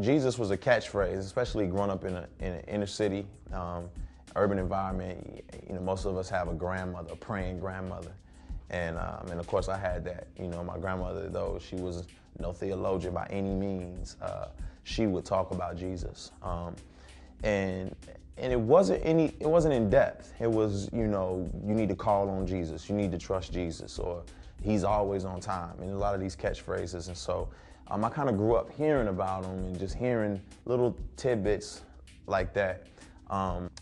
Jesus was a catchphrase, especially growing up in an inner city, urban environment. You know, most of us have a grandmother, a praying grandmother. And of course I had that. You know, my grandmother, though she was no theologian by any means, she would talk about Jesus. And it wasn't in depth. It was, you know, you need to call on Jesus, you need to trust Jesus, or he's always on time, and a lot of these catchphrases. And so I kind of grew up hearing about them and just hearing little tidbits like that.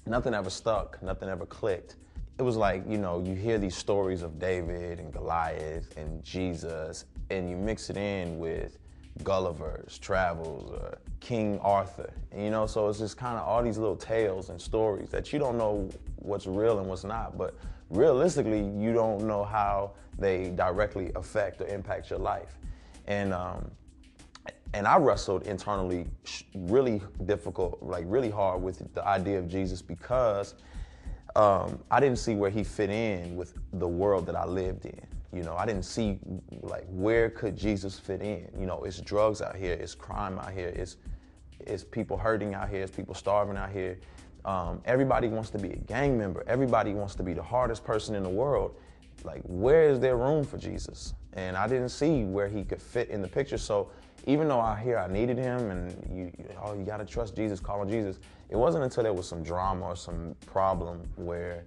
Nothing ever stuck, nothing ever clicked. It was like, you know, you hear these stories of David and Goliath and Jesus, and you mix it in with Gulliver's Travels or King Arthur, and, you know, so it's just kind of all these little tales and stories that you don't know what's real and what's not, but realistically, you don't know how they directly affect or impact your life. And I wrestled internally really difficult, like really hard with the idea of Jesus, because I didn't see where he fit in with the world that I lived in. You know, I didn't see, like, where could Jesus fit in? You know, it's drugs out here, it's crime out here, it's people hurting out here, it's people starving out here. Everybody wants to be a gang member. Everybody wants to be the hardest person in the world. Like, where is there room for Jesus? And I didn't see where he could fit in the picture. So even though I needed him, and you gotta trust Jesus, call on Jesus, it wasn't until there was some drama or some problem where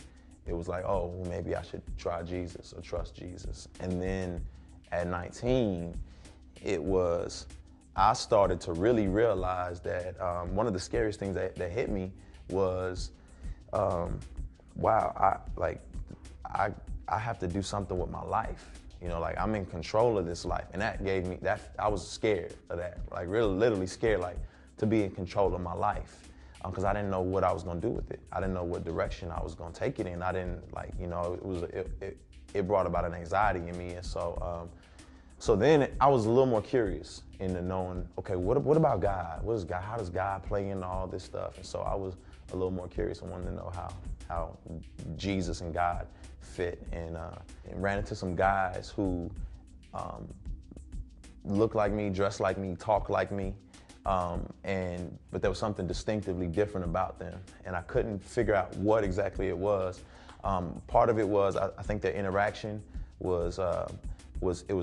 it was like, oh, well, maybe I should try Jesus or trust Jesus. And then at 19, I started to really realize that one of the scariest things that hit me was, wow, I have to do something with my life. You know, like, I'm in control of this life. And that gave me, I was scared of that, like really literally scared, like, to be in control of my life. Because I didn't know what I was gonna do with it. I didn't know what direction I was gonna take it in. I didn't, like, you know, it brought about an anxiety in me. And so, so then I was a little more curious into knowing, okay, what about God? What is God? How does God play into all this stuff? And so I was a little more curious and wanted to know how Jesus and God fit, and ran into some guys who looked like me, dressed like me, talked like me. But there was something distinctively different about them, and I couldn't figure out what exactly it was. Part of it was, I think their interaction was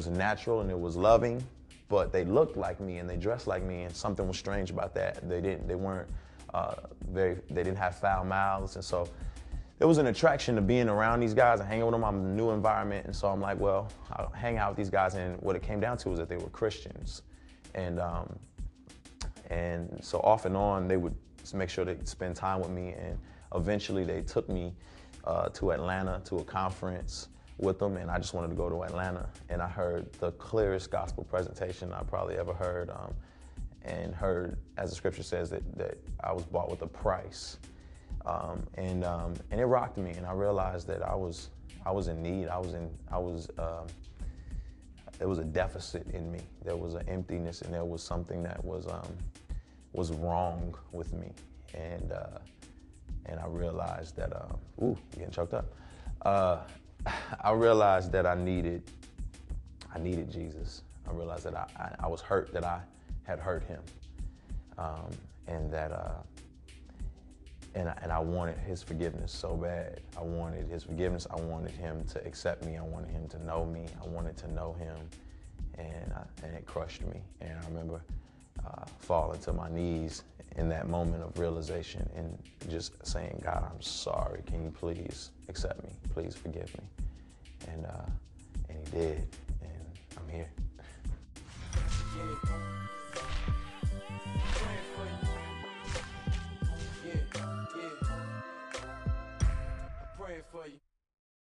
natural and it was loving, but they looked like me and they dressed like me, and something was strange about that. They didn't have foul mouths, and so there was an attraction to being around these guys and hanging with them. I'm in a new environment, and so I'm like, well, I'll hang out with these guys. And what it came down to was that they were Christians, and so off and on, they would make sure they spend time with me, and eventually they took me to Atlanta to a conference with them, and I just wanted to go to Atlanta, and I heard the clearest gospel presentation I probably ever heard, and heard, as the scripture says, that I was bought with a price, and it rocked me, and I realized that I was in need. There was a deficit in me. There was an emptiness, and there was something that was wrong with me, and I realized that ooh, getting choked up. I realized that I needed Jesus. I realized that I was hurt, that I had hurt him, and that and I wanted his forgiveness so bad. I wanted his forgiveness. I wanted him to accept me. I wanted him to know me. I wanted to know him, and it crushed me. And I remember falling to my knees in that moment of realization and just saying, God, I'm sorry. Can you please accept me? Please forgive me. And he did, and I'm here.